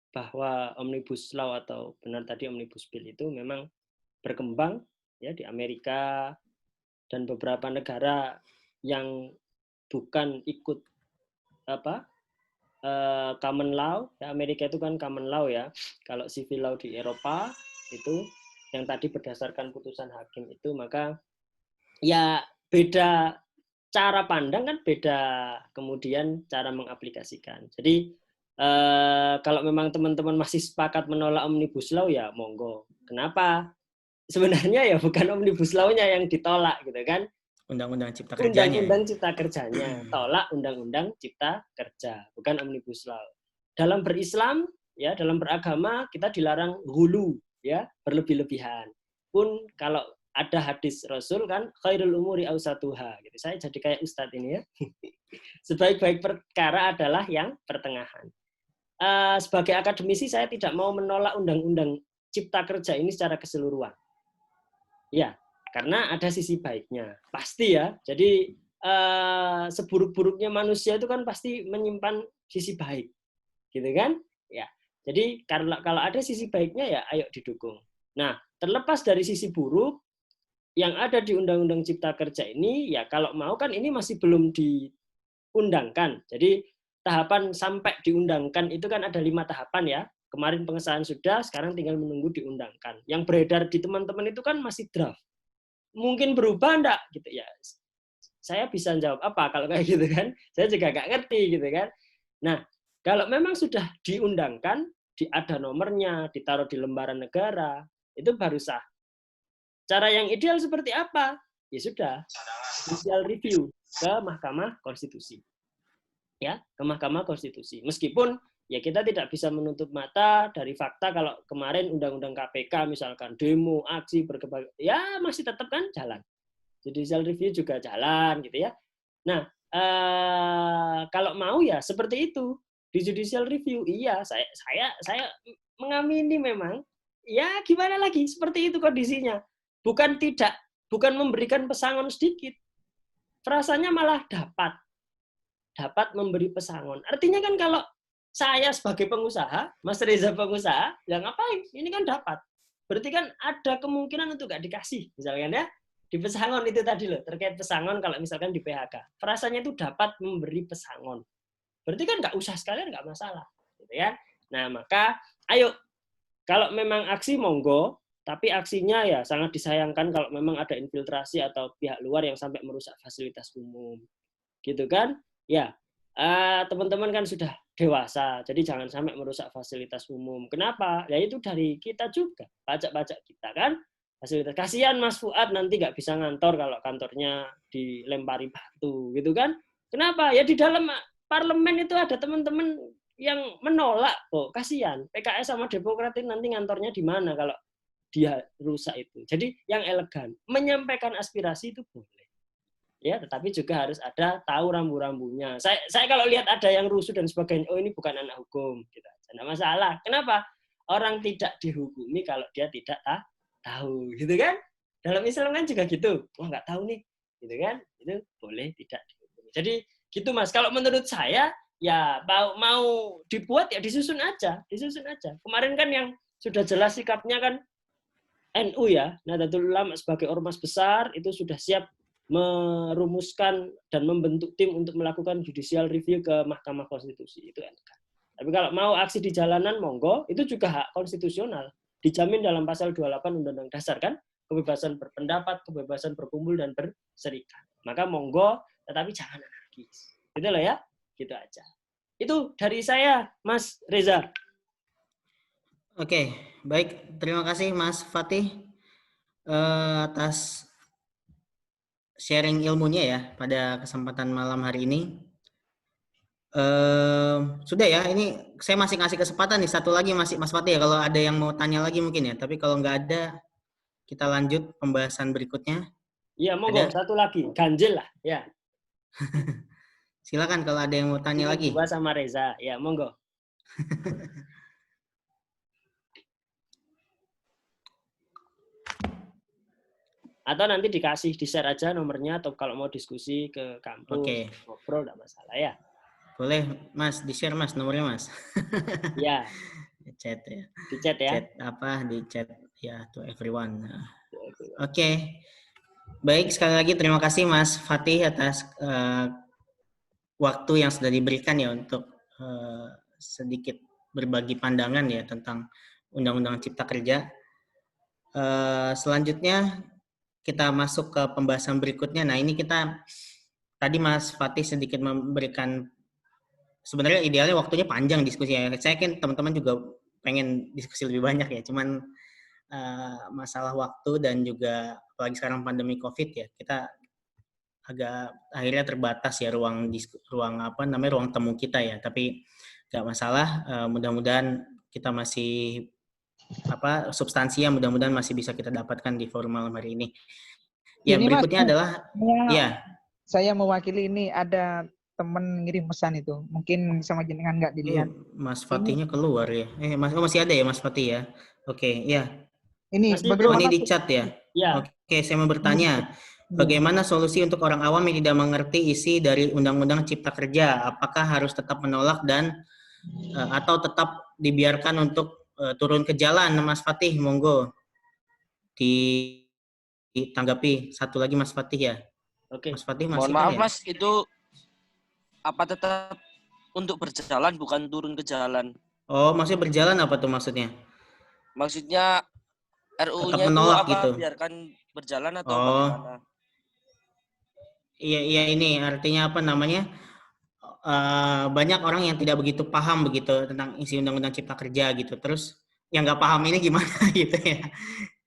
bahwa Omnibus Law atau benar tadi Omnibus Bill itu memang berkembang ya di Amerika dan beberapa negara yang bukan ikut common law. Ya, Amerika itu kan common law ya. Kalau civil law di Eropa itu yang tadi berdasarkan putusan hakim itu, maka ya beda cara pandang kan, beda kemudian cara mengaplikasikan. Jadi kalau memang teman-teman masih sepakat menolak Omnibus Law ya monggo. Kenapa? Sebenarnya ya bukan Omnibus Law-nya yang ditolak gitu kan. Undang-Undang Cipta Kerjanya. Undang-Undang Cipta Kerjanya. Tolak Undang-Undang Cipta Kerja, bukan Omnibus Law. Dalam berislam ya, dalam beragama kita dilarang hulu ya, berlebih-lebihan. Pun kalau ada hadis Rasul kan, khairul umuri awsatuha gitu. Saya jadi kayak ustadz ini ya. Sebaik-baik perkara adalah yang pertengahan. Sebagai akademisi saya tidak mau menolak Undang-Undang Cipta Kerja ini secara keseluruhan. Ya, karena ada sisi baiknya. Pasti ya. Jadi seburuk-buruknya manusia itu kan pasti menyimpan sisi baik. Gitu kan? Ya. Jadi kalau ada sisi baiknya ya ayo didukung. Nah, terlepas dari sisi buruk yang ada di Undang-Undang Cipta Kerja ini, ya kalau mau kan ini masih belum diundangkan. Jadi tahapan sampai diundangkan itu kan ada 5 tahapan ya. Kemarin pengesahan sudah, sekarang tinggal menunggu diundangkan. Yang beredar di teman-teman itu kan masih draft. Mungkin berubah enggak gitu ya. Saya bisa jawab apa kalau kayak gitu kan? Saya juga nggak ngerti gitu kan. Nah, kalau memang sudah diundangkan, ada nomornya, ditaruh di lembaran negara, itu baru sah. Cara yang ideal seperti apa? ya sudah, judicial review ke Mahkamah Konstitusi. Ya, ke Mahkamah Konstitusi. Meskipun ya kita tidak bisa menutup mata dari fakta kalau kemarin Undang-Undang KPK misalkan demo, aksi, berkebagian, ya masih tetap kan jalan. Judicial review juga jalan gitu ya. Nah, kalau mau ya seperti itu di judicial review. Iya, saya mengamini memang. Ya gimana lagi, seperti itu kondisinya. Bukan memberikan pesangon sedikit. Frasanya malah dapat memberi pesangon. Artinya kan kalau saya sebagai pengusaha, Mas Reza pengusaha, ya ngapain? Ini kan dapat. Berarti kan ada kemungkinan untuk nggak dikasih, misalkan ya. Di pesangon itu tadi loh, terkait pesangon kalau misalkan di PHK. Frasanya itu dapat memberi pesangon. Berarti kan nggak usah sekalian, nggak masalah. Gitu ya. Nah, maka ayo, kalau memang aksi monggo, tapi aksinya ya sangat disayangkan kalau memang ada infiltrasi atau pihak luar yang sampai merusak fasilitas umum. Gitu kan? Ya, teman-teman kan sudah dewasa, jadi jangan sampai merusak fasilitas umum. Kenapa? Ya itu dari kita juga, pajak-pajak kita kan. Fasilitas. Kasihan Mas Fuad nanti nggak bisa ngantor kalau kantornya dilempari batu, gitu kan? Kenapa? Ya di dalam parlemen itu ada teman-teman yang menolak kok. Kasihan. PKS sama Demokrat nanti ngantornya di mana kalau dia rusak itu. Jadi yang elegan, menyampaikan aspirasi itu boleh. Ya, tetapi juga harus ada tahu rambu-rambunya. Saya kalau lihat ada yang rusuh dan sebagainya, oh ini bukan anak hukum, gitu. Tidak masalah. Kenapa? Orang tidak dihukumi kalau dia tidak tahu, gitu kan? Dalam Islam kan juga gitu. Wah, nggak tahu nih, gitu kan? Itu boleh tidak dihukumi. Jadi gitu Mas. Kalau menurut saya ya mau dibuat ya disusun aja. Kemarin kan yang sudah jelas sikapnya kan NU ya, Nahdlatul Ulama sebagai ormas besar itu sudah siap merumuskan dan membentuk tim untuk melakukan judicial review ke Mahkamah Konstitusi. Itu enak. Tapi kalau mau aksi di jalanan, monggo, itu juga hak konstitusional. Dijamin dalam pasal 28 Undang-Undang Dasar kan, kebebasan berpendapat, kebebasan berkumpul dan berserikat. Maka monggo, tetapi jangan anarkis. Gitu loh ya, gitu aja. Itu dari saya, Mas Reza. Oke, baik. Terima kasih Mas Fatih atas sharing ilmunya ya pada kesempatan malam hari ini. Sudah ya, ini saya masih ngasih kesempatan nih satu lagi Mas Fatih ya, kalau ada yang mau tanya lagi mungkin ya. Tapi kalau nggak ada, kita lanjut pembahasan berikutnya. Iya, monggo satu lagi, ganjil lah ya. Silakan kalau ada yang mau tanya lagi. Gua sama Reza, ya monggo. Atau nanti dikasih di-share aja nomornya, atau kalau mau diskusi ke kampus, ngobrol enggak masalah ya. Boleh Mas, di-share Mas nomornya Mas. Ya. Di chat ya. Di chat ya. Di chat ya to everyone. Oke. Baik, sekali lagi terima kasih Mas Fatih atas waktu yang sudah diberikan ya untuk sedikit berbagi pandangan ya tentang Undang-Undang Cipta Kerja. Selanjutnya kita masuk ke pembahasan berikutnya. Nah, ini kita tadi Mas Fatih sedikit memberikan, sebenarnya idealnya waktunya panjang diskusi ya. Saya kan teman-teman juga pengen diskusi lebih banyak ya. Cuman masalah waktu dan juga apalagi sekarang pandemi COVID ya, kita agak akhirnya terbatas ya ruang temu kita ya. Tapi nggak masalah. Mudah-mudahan kita masih substansinya mudah-mudahan masih bisa kita dapatkan di forum malam hari ini. Ya, ini berikutnya Mas, adalah saya mewakili ini, ada teman ngirim pesan itu. Mungkin sama jenengan nggak dilihat. Mas Fatihnya keluar ya. Masih ada ya Mas Fatih ya. Oke, ya. Ini bagaimana di chat ya? Ya. Oke, saya mau bertanya. Bagaimana solusi untuk orang awam yang tidak mengerti isi dari Undang-Undang Cipta Kerja? Apakah harus tetap menolak dan atau tetap dibiarkan untuk turun ke jalan? Mas Fatih, monggo ditanggapi. Satu lagi Mas Fatih ya. Oke. Mas Fatih masih. Mohon maaf ya? Mas, itu apa tetap untuk berjalan bukan turun ke jalan? Oh, maksudnya berjalan apa tuh maksudnya? Maksudnya RUU-nya itu apa gitu? Biarkan berjalan atau bagaimana? Iya ini artinya apa namanya? Banyak orang yang tidak begitu paham begitu tentang isi Undang-Undang Cipta Kerja gitu. Terus yang nggak paham ini gimana gitu ya?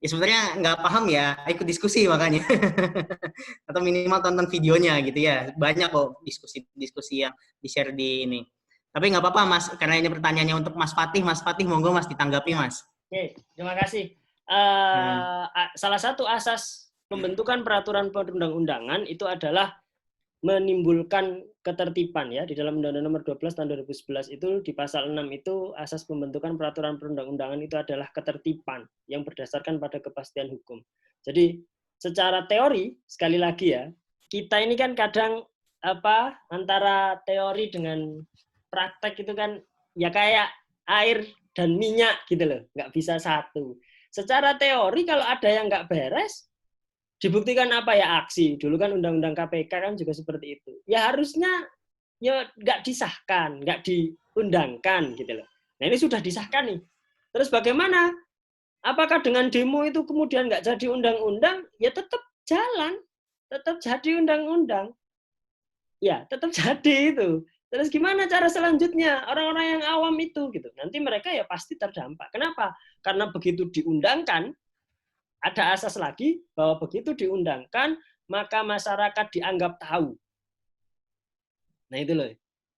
ya sebenarnya nggak paham ya, ikut diskusi makanya. Atau minimal tonton videonya gitu ya. Banyak kok diskusi-diskusi yang di-share di ini. Tapi nggak apa-apa Mas, karena ini pertanyaannya untuk Mas Fatih. Mas Fatih, monggo Mas ditanggapi Mas. Oke, terima kasih. Salah satu asas pembentukan peraturan perundang-undangan itu adalah menimbulkan ketertiban ya. Di dalam Undang-Undang Nomor 12 tahun 2011 itu di pasal 6 itu asas pembentukan peraturan perundang-undangan itu adalah ketertiban yang berdasarkan pada kepastian hukum. Jadi secara teori sekali lagi ya, kita ini kan kadang antara teori dengan praktek itu kan ya kayak air dan minyak gitu loh, nggak bisa satu. Secara teori kalau ada yang nggak beres, dibuktikan apa ya aksi. Dulu kan Undang-Undang KPK kan juga seperti itu. Ya harusnya ya nggak disahkan, nggak diundangkan gitu loh. Nah ini sudah disahkan nih. Terus bagaimana? Apakah dengan demo itu kemudian nggak jadi undang-undang? Ya tetap jalan, tetap jadi undang-undang. Ya tetap jadi itu. Terus gimana cara selanjutnya orang-orang yang awam itu gitu? Nanti mereka ya pasti terdampak. Kenapa? Karena begitu diundangkan, ada asas lagi bahwa begitu diundangkan, maka masyarakat dianggap tahu. Nah itu loh.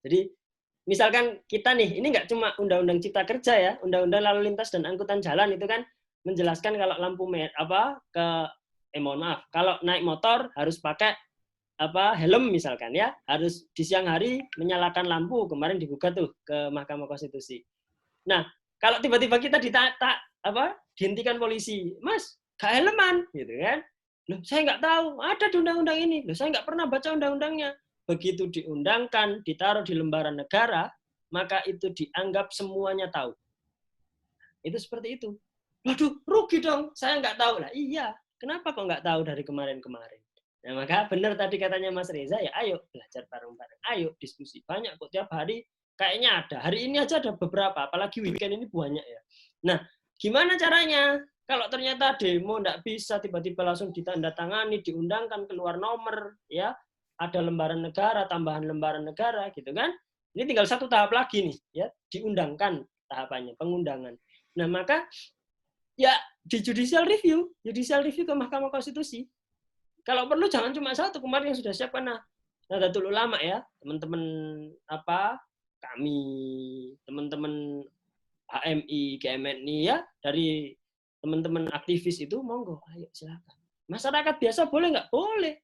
Jadi misalkan kita nih, ini nggak cuma Undang-Undang Cipta Kerja ya, Undang-Undang Lalu Lintas dan Angkutan Jalan itu kan menjelaskan kalau lampu merah kalau naik motor harus pakai helm misalkan ya, harus di siang hari menyalakan lampu. Kemarin digugat tuh ke Mahkamah Konstitusi. Nah kalau tiba-tiba kita dihentikan polisi, Mas gak helman gitu kan? Loh saya nggak tahu ada di undang-undang ini. Loh saya nggak pernah baca undang-undangnya. Begitu diundangkan, ditaruh di lembaran negara, maka itu dianggap semuanya tahu. Itu seperti itu. Waduh rugi dong, saya nggak tahu lah. Iya, kenapa kok nggak tahu dari kemarin-kemarin? Nah maka benar tadi katanya Mas Reza ya, ayo belajar bareng-bareng, ayo diskusi banyak kok tiap hari. Kayaknya ada. Hari ini aja ada beberapa, apalagi weekend ini banyak ya. Nah gimana caranya? Kalau ternyata demo nggak bisa tiba-tiba langsung ditandatangani, diundangkan keluar nomor, ya ada lembaran negara, tambahan lembaran negara, gitu kan? Ini tinggal satu tahap lagi nih, ya diundangkan tahapannya, pengundangan. Nah maka ya di judicial review ke Mahkamah Konstitusi. Kalau perlu jangan cuma satu, kemarin yang sudah siapkan Nahdlatul Ulama ya, teman-teman kami, teman-teman HMI, GMNI ya dari teman-teman aktivis itu monggo, ayo silakan. Masyarakat biasa boleh nggak? Boleh.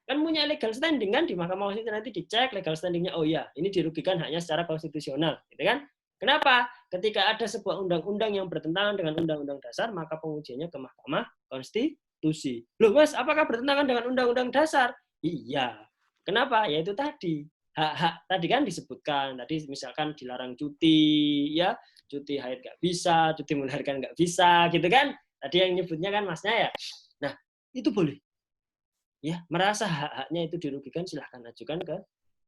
Kan punya legal standing kan di Mahkamah Konstitusi, nanti dicek legal standingnya. Oh iya, ini dirugikan hanya secara konstitusional, gitu kan? Kenapa? Ketika ada sebuah undang-undang yang bertentangan dengan undang-undang dasar, maka pengujiannya ke Mahkamah Konstitusi. Loh Mas, apakah bertentangan dengan undang-undang dasar? Iya. Kenapa? Ya itu tadi. Hak-hak tadi kan disebutkan. Tadi misalkan dilarang cuti, ya cuti haid nggak bisa, cuti melahirkan nggak bisa, gitu kan? Tadi yang nyebutnya kan Masnya ya. Nah, itu boleh. Ya, merasa hak-haknya itu dirugikan, silahkan ajukan ke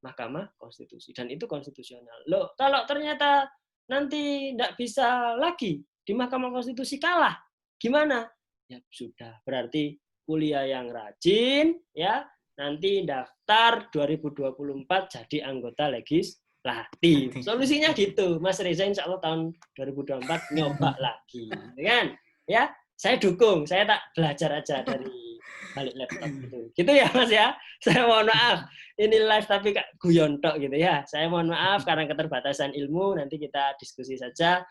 Mahkamah Konstitusi. Dan itu konstitusional. Loh, kalau ternyata nanti nggak bisa lagi di Mahkamah Konstitusi kalah, gimana? Ya sudah, berarti kuliah yang rajin, ya nanti daftar 2024 jadi anggota legislatif. Solusinya gitu, Mas Reza insya Allah tahun 2024 nyoba lagi, kan? Ya, saya dukung, saya tak belajar aja dari balik laptop gitu. Gitu ya Mas ya. Saya mohon maaf, ini live tapi guyon tok gitu ya. Saya mohon maaf karena keterbatasan ilmu, nanti kita diskusi saja.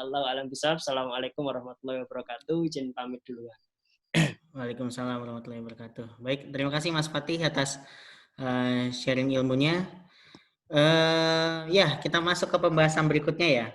Allahu a'lam bishawab. Assalamualaikum warahmatullahi wabarakatuh. Izin pamit duluan. Waalaikumsalam warahmatullahi wabarakatuh. Baik, terima kasih Mas Fatih atas sharing ilmunya. Ya, kita masuk ke pembahasan berikutnya ya.